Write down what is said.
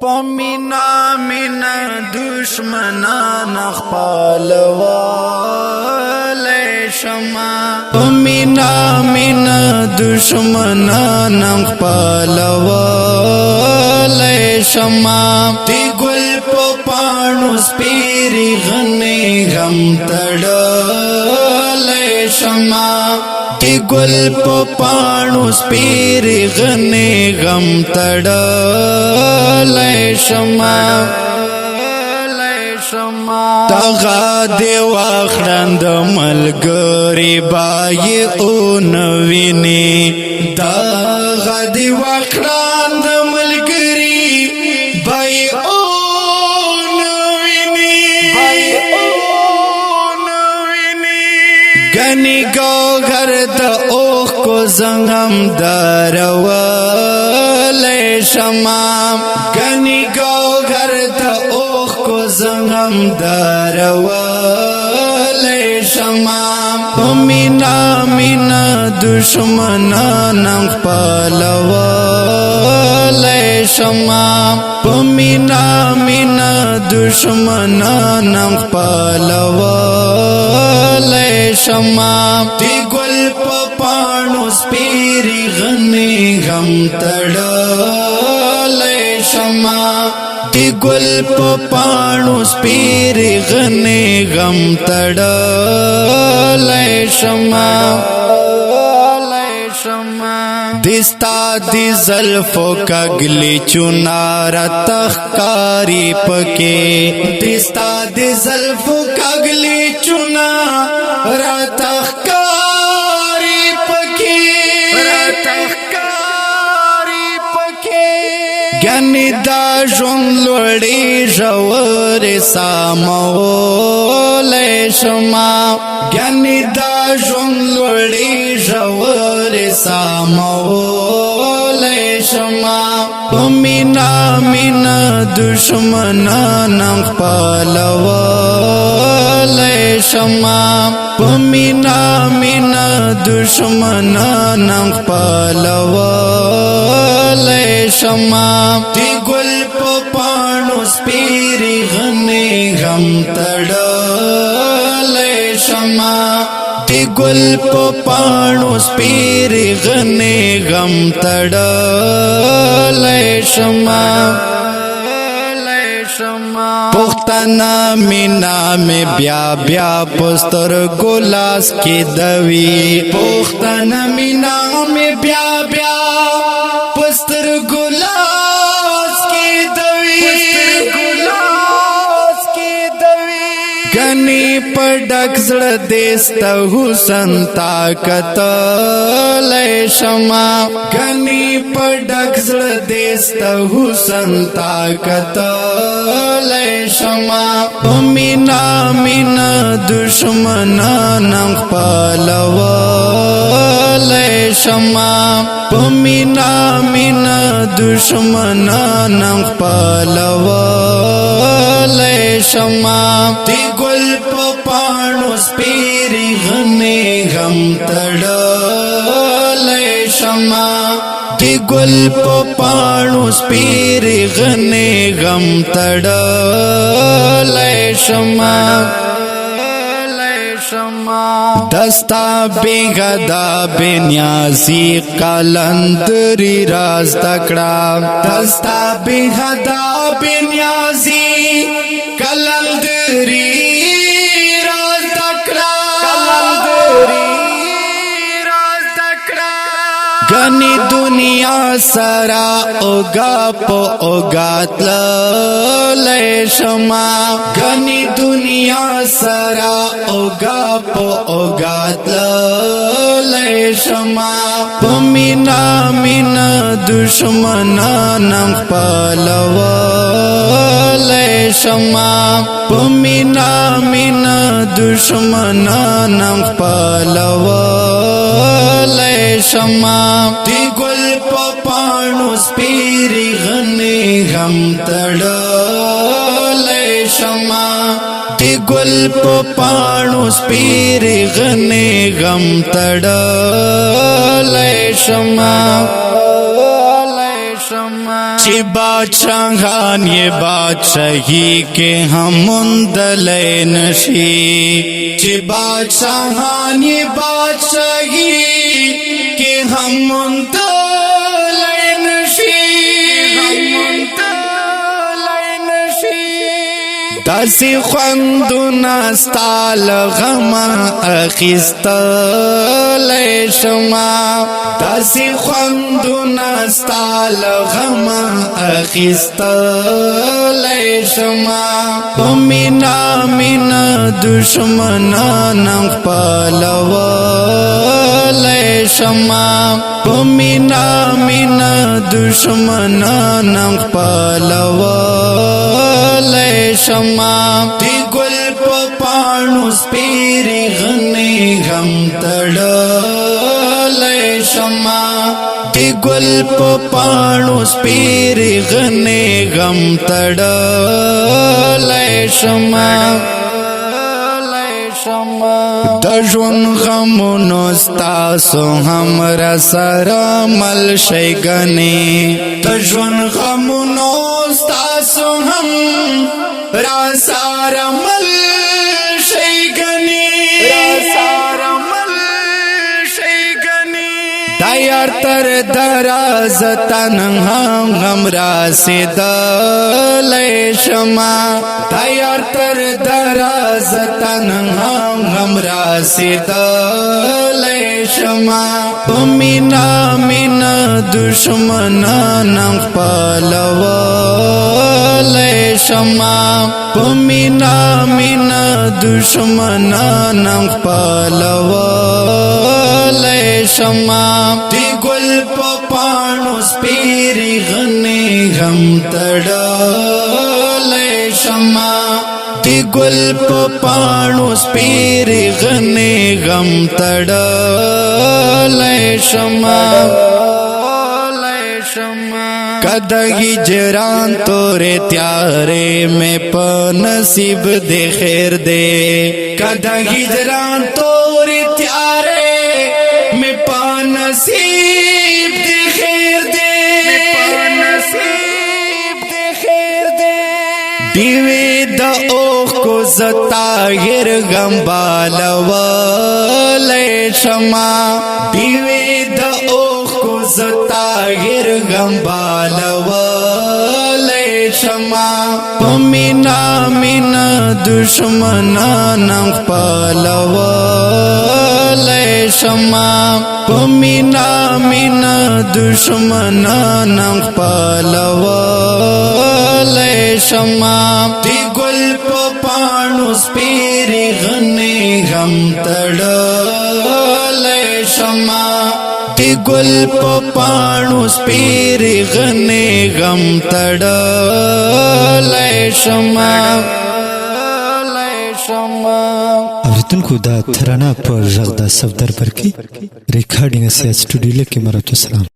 پمینا مینا دشمنان خپلوالې شما پمینا مینا دشمنان خپلوالې شما تی ګل په پانو سپيري غني غم تړلې شما تی ګل په پانو سپيري غني غم تړلې شما تغا دی واخرند ملګری بای او نویني تغا دی واخرند ملګری بای او نویني غني گوهر د اوخ کو زنګم درولې شما غني گوهر د اوخ کو زنګم درولې شما پمینا مینا دشمنان خپلوالې شما پمینا مینا دشمنان خپلوالې شما تی ګل په پانو سپيري غني غم تړلې شما تی ګل په پانو سپيري غني غم تړلې شما دستا دی زلفو کگلی چنار تخکاری پکے دستا دی زلفو کگلی چنار تخکاری پکے گنی دا جون لوڑی جور سامولے شما گنی دا جون لوڑی جور سامولے شما پمینا مینا دشمنان خپلوالې شما پمینا مینا دشمنان خپلوالې شما تی ګل په پانو سپيري غني غم تړلې شما تی ګل په پانو سپيري غني غم تړلې شما پختنا مینا میں بیا بیا پستر گلاس کی دوی پختنا مینا میں بیا بیا پستر گلاس کی دوی گنی پډک زړه دستا حسن طاقت لې شما گنی پډک زړه دستا حسن طاقت لې شما پمینا مینا دشمنان خپلوالې شما پمینا مینا دشمنان خپلوالې شما تی ګل په پانو سپيري غني غم تړلې شما تی ګل په پانو سپيري غني غم تړلې شما دستا بیغدا بنیازی قلندری راز تکڑا دستا بیغدا بنیازی قلندری راز تکڑا گنی دنیا سرا اوگا پو اوگات لے شما گنی دنیا سرا اوگا پو اوگات لے شما پمینا مینا دشمنان خپلوالې شما پمینا مینا دشمنان خپلوالې شما تی ګل په پانو سپيري غني غم تړلې شما تی ګل په پانو سپيري غني غم تړلې شما چې بادشاہان یې بادشاہی کې هم مندلې نشي چې بادشاہان یې بادشاہی کې هم مندلې نشي داسې خوندونه ستا له غمه اخیستلی شمه داسې خوندونه ستا له غمه اخیستلی شمه په مینا مینا دشمنان خپلولی شمه په مینا مینا دشمنان خپلولی شمه دی ګل په پاڼو سپیرې غنې غم تړلی شمه دی ګل په پاڼو سپیرې غنې غم تړلی شمه د ژوند غمونو ستاسو هم را سره مل شي ګنې د ژوند غمونو ستاسو هم را سره مل شي ګنې دا یار تر دراز تنها غم رسېدلی شمه دا یار تر دراز تنها غم رسېدلی شمه په مینا مینا دشمنان خپلولی شمه په مینا مینا دشمنان خپلولی شمه دی ګل په پاڼو سپیرې غنې غم تړلی شمه دی ګل په پاڼو سپیرې غنې غم تړلی شمه کده هجران تورې تیارې مې په نصیب دې خیر دې کده هجران تورې تیارې مې په نصیب دې خیر دې دیوی د اوخ کو زطاهر غم بالولی شمه دیوی د اوخ کو زطاهر غم بالولی شمه په مینا مینا دشمنان خپلولی شمه په مینا مینا دشمنان خپلولی شمه دی ګل په پاڼو سپیرې غنې غم تړلی شمه دی ګل په پاڼو سپیرې غنې غم تړلی شمه اوریدونکو دا ترانه په غږ د صفدر برکي ریکارډینګ سیاست سټوډیو کې مراتو سلام